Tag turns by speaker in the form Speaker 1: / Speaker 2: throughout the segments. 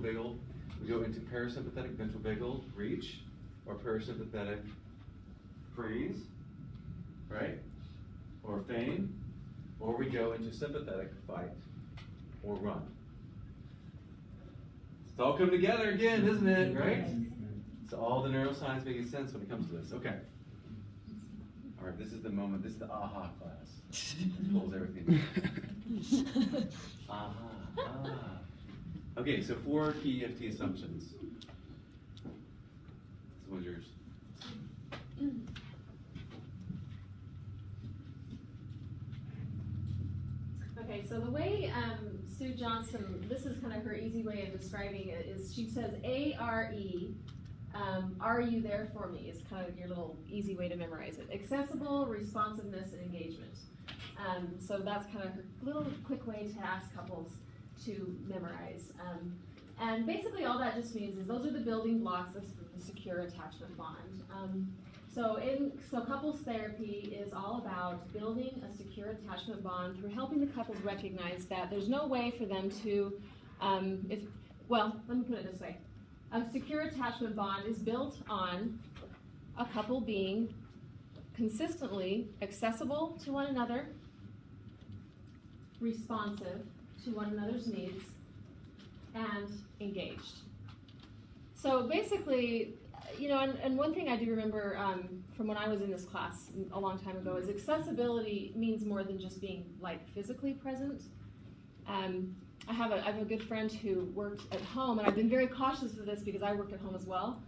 Speaker 1: vagal, we go into parasympathetic ventral vagal reach, or parasympathetic freeze, right? Or feign, or we go into sympathetic fight or run. It's all come together again, isn't it? Right? So all the neuroscience making sense when it comes to this. Okay. All right, this is the moment. This is the aha class. Pulls everything. Aha. Ah. Okay, so 4 key EFT assumptions. This one's yours.
Speaker 2: Okay, so the way Sue Johnson, this is kind of her easy way of describing it, is she says A-R-E, are you there for me, is kind of your little easy way to memorize it. Accessible, responsiveness, and engagement. So that's kind of her little quick way to ask couples to memorize. And basically all that just means is those are the building blocks of the secure attachment bond. So couples therapy is all about building a secure attachment bond through helping the couples recognize that there's no way for them to, let me put it this way. A secure attachment bond is built on a couple being consistently accessible to one another, responsive to one another's needs, and engaged. So basically, and one thing I do remember from when I was in this class a long time ago is accessibility means more than just being like physically present. I have a good friend who worked at home, and I've been very cautious of this because I work at home as well.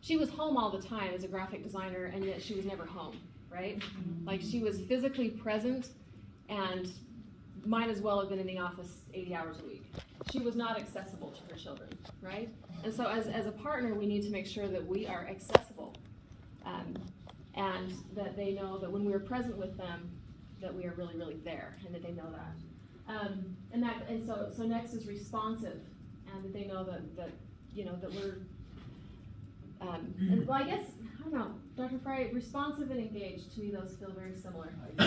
Speaker 2: She was home all the time as a graphic designer, and yet she was never home, right? Mm-hmm. Like she was physically present and might as well have been in the office 80 hours a week. She was not accessible to her children, right? And so as a partner, we need to make sure that we are accessible and that they know that when we're present with them, that we are really, really there, and that they know that. So next is responsive, and that they know that we're. And well, I guess I don't know, Dr. Fry. Responsive and engaged, to me, those feel very similar.
Speaker 1: The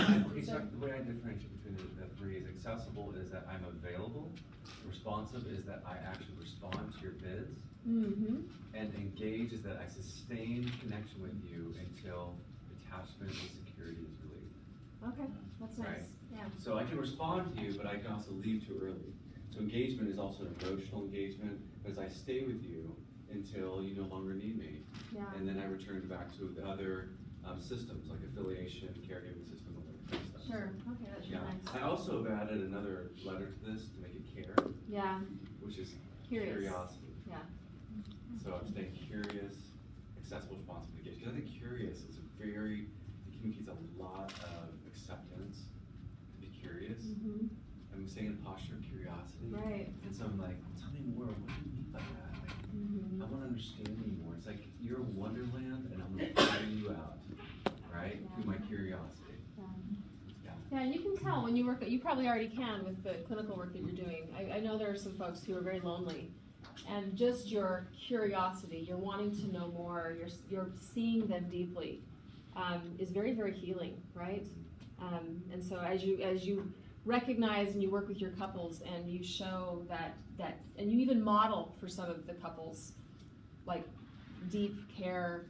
Speaker 1: way I differentiate between the three is accessible is that I'm available. Responsive is that I actually respond to your bids. Mm-hmm. And engage is that I sustain connection with you until attachment and security is relieved.
Speaker 2: Okay, that's nice.
Speaker 1: Right?
Speaker 2: Yeah.
Speaker 1: So I can respond to you, but I can also leave too early. So engagement is also an emotional engagement, as I stay with you until you no longer need me. Yeah. And then I return back to the other systems, like affiliation, caregiving system, all that kind of stuff.
Speaker 2: Sure, okay, that's really nice.
Speaker 1: I also have added another letter to this to make it care.
Speaker 2: Yeah.
Speaker 1: Which is
Speaker 2: curiosity.
Speaker 1: Yeah. So I'm staying curious, accessible, responsive, engaged. Because I think curious is it communicates a lot of acceptance, to be curious. Mm-hmm. I'm staying in a posture of curiosity.
Speaker 2: Right.
Speaker 1: And so I'm like, tell me more, what do you mean by that? Like, I want to understand you more. It's like you're a wonderland and I'm going to fly you out, right? Yeah. Through my curiosity.
Speaker 2: Yeah, and you can tell when you work, you probably already can with the clinical work that you're doing. I know there are some folks who are very lonely, and just your curiosity, you're wanting to know more, you're seeing them deeply, is very, very healing, right? And so as you recognize and you work with your couples and you show that and you even model for some of the couples, like deep care,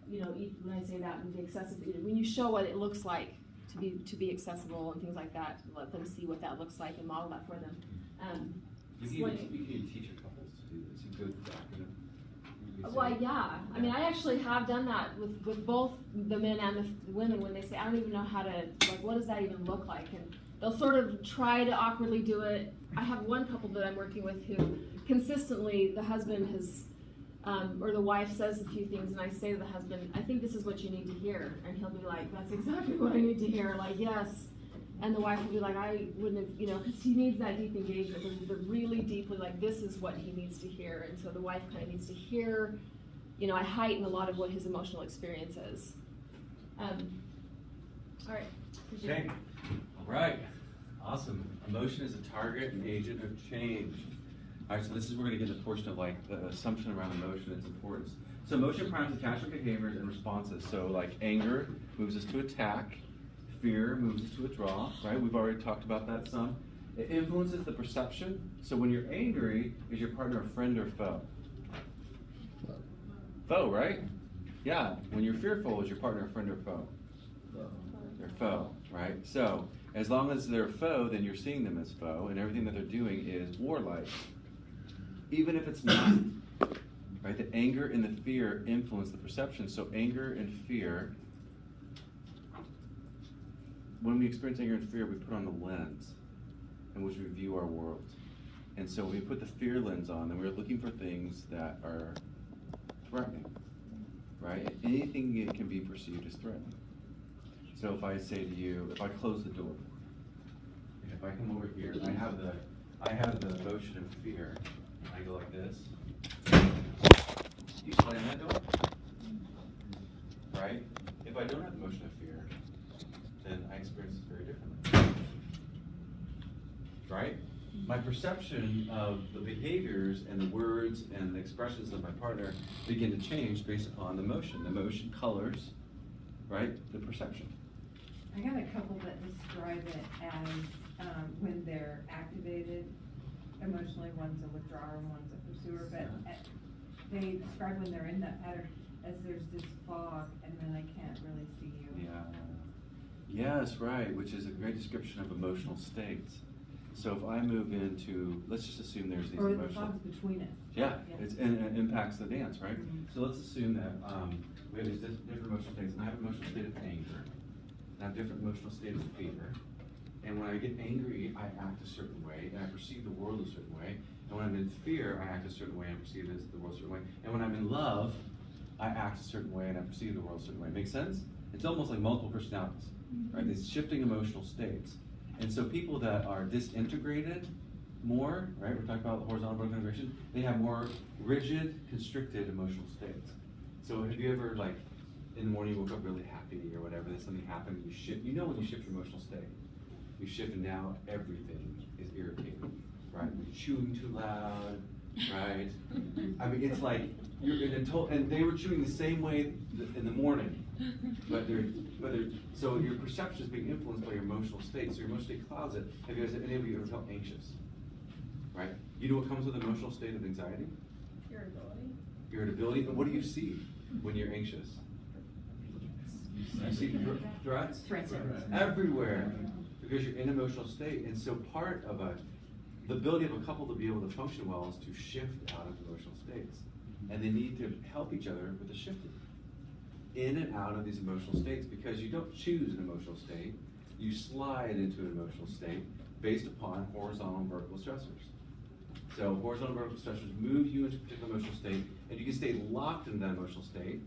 Speaker 2: when I say that, the accessibility, when you show what it looks like to be accessible and things like that, let them see what that looks like and model that for them.
Speaker 1: You can even teach your couples to do this. You go back
Speaker 2: Well, yeah. I mean, I actually have done that with both the men and the women when they say, I don't even know how to, like, what does that even look like? And they'll sort of try to awkwardly do it. I have one couple that I'm working with who consistently, the husband has, or the wife says a few things, and I say to the husband, I think this is what you need to hear. And he'll be like, that's exactly what I need to hear. Like, yes. And the wife will be like, I wouldn't have, because he needs that deep engagement. They're really deeply like, this is what he needs to hear. And so the wife kind of needs to hear, I heighten a lot of what his emotional experience is. All right.
Speaker 1: Okay. All right. Awesome. Emotion is a target and agent of change. All right, so this is where we're going to get the portion of like the assumption around emotion and its importance. So emotion primes attachment behaviors and responses. So like anger moves us to attack. Fear moves us to withdraw, right? We've already talked about that some. It influences the perception. So when you're angry, is your partner a friend or foe? Foe, right? Yeah. When you're fearful, is your partner a friend or foe? They're foe, right? So as long as they're a foe, then you're seeing them as foe, and everything that they're doing is warlike. Even if it's not, right? The anger and the fear influence the perception. So anger and fear, when we experience anger and fear, we put on the lens in which we view our world. And so when we put the fear lens on, then we're looking for things that are threatening, right? And anything that can be perceived as threatening. So if I say to you, if I close the door, and if I come over here, I have the emotion of fear, and I go like this, you slam that door, right? If I don't have the emotion of fear, then I experience it very differently, right? My perception of the behaviors and the words and the expressions of my partner begin to change based upon the emotion. The emotion colors, right, the perception.
Speaker 3: I got a couple that describe it as when they're activated emotionally. One's a withdrawer and one's a pursuer, but they describe when they're in that pattern as there's this fog and then I can't really see you.
Speaker 1: Yeah. Yes, right, which is a great description of emotional states. So if I move into, let's just assume there's these
Speaker 3: or
Speaker 1: emotional...
Speaker 3: the fog's between us.
Speaker 1: Yeah, and it impacts the dance, right?
Speaker 3: Mm-hmm.
Speaker 1: So let's assume that we have these different emotional states, and I have an emotional state of anger, and I have different emotional state of fear. And when I get angry, I act a certain way, and I perceive the world a certain way. And when I'm in fear, I act a certain way, and I perceive the world a certain way. And when I'm in love, I act a certain way, and I perceive the world a certain way. Make sense? It's almost like multiple personalities, right? These shifting emotional states. And so people that are disintegrated more, right? We're talking about horizontal vertical integration. They have more rigid, constricted emotional states. So have you ever, like, in the morning you woke up really happy or whatever, then something happened, you shift. You know when you shift your emotional state. You shift and now everything is irritating, right? You're chewing too loud, right? I mean, it's like you're in a total, and they were chewing the same way in the morning, but so your perception is being influenced by your emotional state. So your emotional state clouds it. Have you guys, any of you ever felt anxious? Right? You know what comes with an emotional state of anxiety?
Speaker 4: Irritability.
Speaker 1: Irritability. And what do you see when you're anxious? You see threats?
Speaker 3: Threats
Speaker 1: Everywhere. Because you're in an emotional state. And so part of the ability of a couple to be able to function well is to shift out of emotional states. And they need to help each other with the shifting in and out of these emotional states, because you don't choose an emotional state. You slide into an emotional state based upon horizontal and vertical stressors. So horizontal and vertical stressors move you into a particular emotional state, and you can stay locked in that emotional state,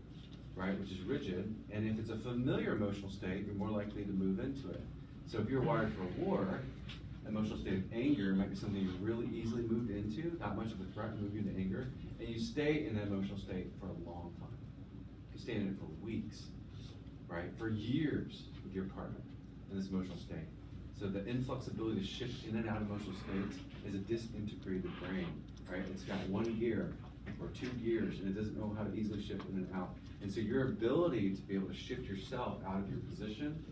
Speaker 1: right, which is rigid. And if it's a familiar emotional state, you're more likely to move into it. So if you're wired for war, emotional state of anger might be something you're really easily moved into, not much of a threat to move you into anger, and you stay in that emotional state for a long time. You stay in it for weeks, right, for years with your partner in this emotional state. So the inflexibility to shift in and out of emotional states is a disintegrated brain, right? It's got one gear or two gears, and it doesn't know how to easily shift in and out. And so your ability to be able to shift yourself out of your position,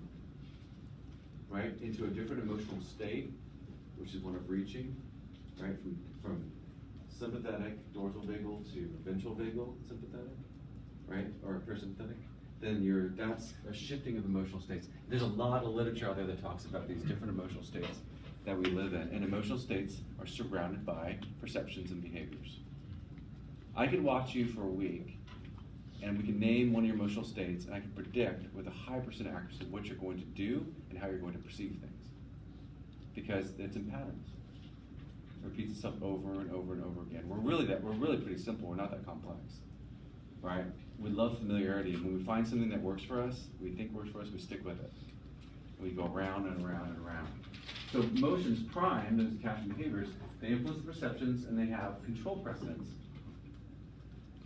Speaker 1: right, into a different emotional state, which is one of reaching, right, from sympathetic dorsal vagal to ventral vagal sympathetic, right, or parasympathetic, then that's a shifting of emotional states. There's a lot of literature out there that talks about these different emotional states that we live in, and emotional states are surrounded by perceptions and behaviors. I could watch you for a week, and we can name one of your emotional states, and I can predict with a high percent accuracy what you're going to do and how you're going to perceive things, because it's in patterns. It repeats itself over and over and over again. We're really pretty simple. We're not that complex, right? We love familiarity, and when we find something that works for us, we think works for us, we stick with it. And we go around and around and around. So emotions prime those attachment behaviors. They influence the perceptions, and they have control precedence.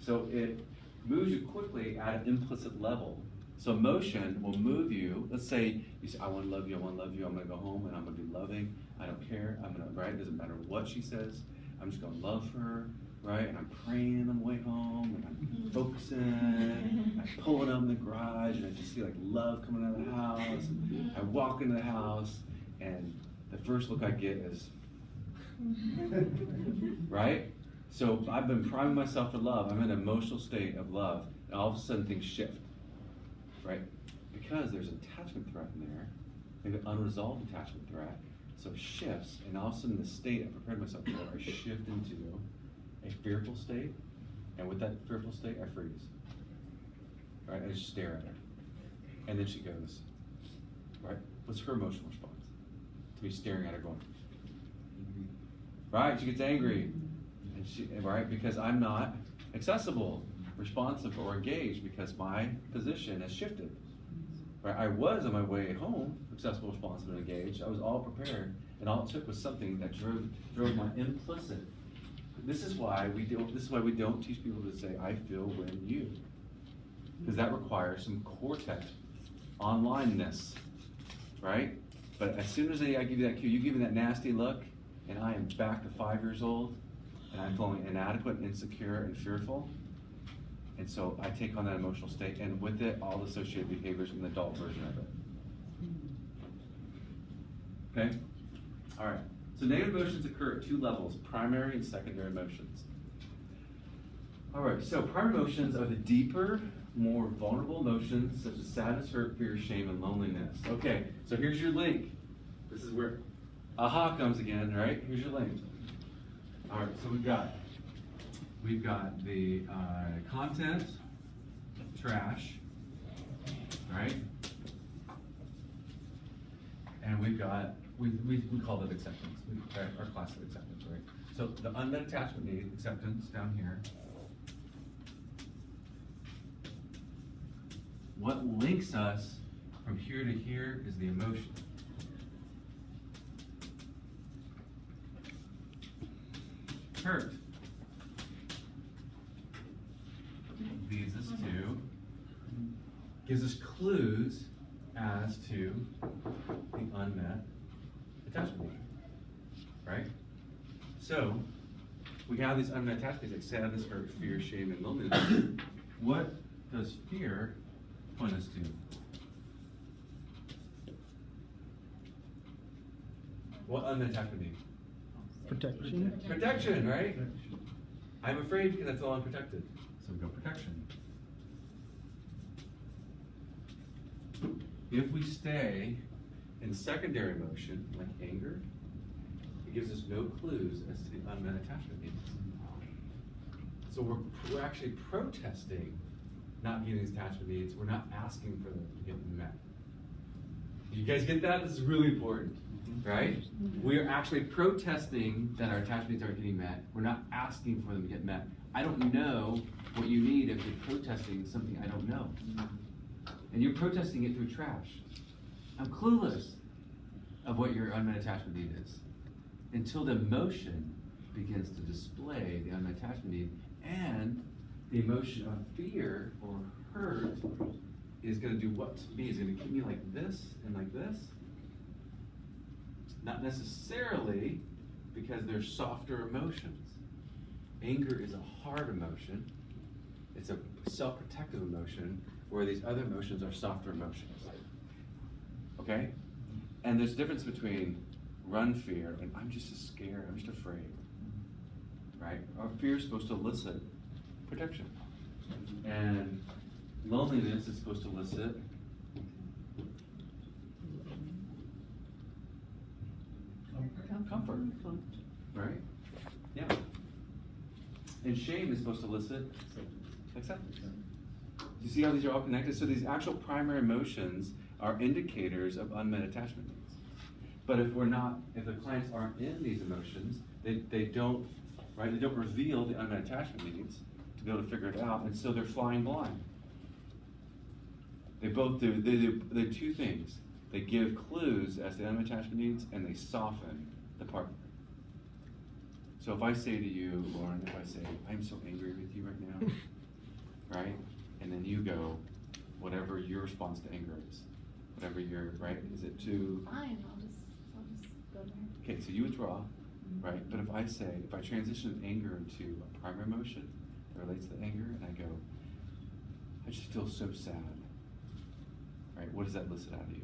Speaker 1: So it moves you quickly at an implicit level. So emotion will move you. Let's say you say, I want to love you, I want to love you, I'm going to go home and I'm going to be loving. I don't care, I'm going to, right? It doesn't matter what she says. I'm just going to love her, right? And I'm praying on the way home, and I'm focusing, and I'm pulling up in the garage, and I just see like love coming out of the house. And I walk into the house, and the first look I get is, right? So I've been priming myself for love. I'm in an emotional state of love, and all of a sudden things shift, right? Because there's an attachment threat in there, maybe an unresolved attachment threat. So it shifts, and all of a sudden the state I prepared myself for, I shift into a fearful state, and with that fearful state, I freeze. Right? I just stare at her. And then she goes, right? What's her emotional response? To me staring at her going, right? She gets angry. And she, right? Because I'm not accessible, responsive, or engaged because my position has shifted. Right? I was on my way home, accessible, responsive, and engaged. I was all prepared, and all it took was something that drove my implicit. This is why we don't teach people to say, I feel when you. Because that requires some cortex onlineness, right? But as soon as I give you that cue, you give me that nasty look, and I am back to 5 years old, and I'm feeling inadequate, insecure, and fearful. And so I take on that emotional state, and with it, all the associated behaviors in the adult version of it. Okay? All right. So negative emotions occur at 2 levels, primary and secondary emotions. All right, so primary emotions are the deeper, more vulnerable emotions such as sadness, hurt, fear, shame, and loneliness. Okay, so here's your link. This is where aha comes again, right? Here's your link. All right, so we've got the content, trash, right? And we call it acceptance. Our class of acceptance, right? So the unmet attachment need, acceptance down here. What links us from here to here is the emotion. Hurt leads us to, gives us clues as to the unmet attachment need, right? So we have these unmet attachment needs like sadness, hurt, fear, shame, and loneliness. What does fear point us to? What unmet attachment need?
Speaker 4: Protection.
Speaker 1: Protection, right? I'm afraid because I feel unprotected. So we go protection. If we stay in secondary emotion, like anger, it gives us no clues as to the unmet attachment needs. So we're actually protesting not getting these attachment needs. We're not asking for them to get met. You guys get that? This is really important, right? We are actually protesting that our attachment needs aren't getting met. We're not asking for them to get met. I don't know what you need if you're protesting something I don't know. And you're protesting it through trash. I'm clueless of what your unmet attachment need is until the emotion begins to display the unmet attachment need, and the emotion of fear or hurt is going to do what to me? Is going to keep me like this and like this? Not necessarily, because they're softer emotions. Anger is a hard emotion. It's a self-protective emotion, where these other emotions are softer emotions. Okay? And there's a difference between run fear and I'm just scared, I'm just afraid. Right? Our fear is supposed to elicit protection. And loneliness is supposed to elicit comfort. Right? Yeah. And shame is supposed to elicit acceptance. You see how these are all connected? So these actual primary emotions are indicators of unmet attachment needs. But if the clients aren't in these emotions, they don't reveal the unmet attachment needs to be able to figure it out, and so they're flying blind. They both do. They do 2 things. They give clues as to the unmet attachment needs, and they soften the partner. So if I say to you, Lauren, I'm so angry with you right now, right? And then you go, whatever your response to anger is, whatever your, right? Is it too?
Speaker 2: Fine, I'll just go there.
Speaker 1: Okay, so you withdraw, right? But if I transition anger into a primary emotion that relates to anger, and I go, I just feel so sad, right? What does that elicit out of you?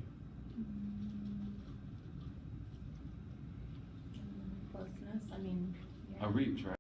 Speaker 5: us, I mean.
Speaker 1: A reach, right?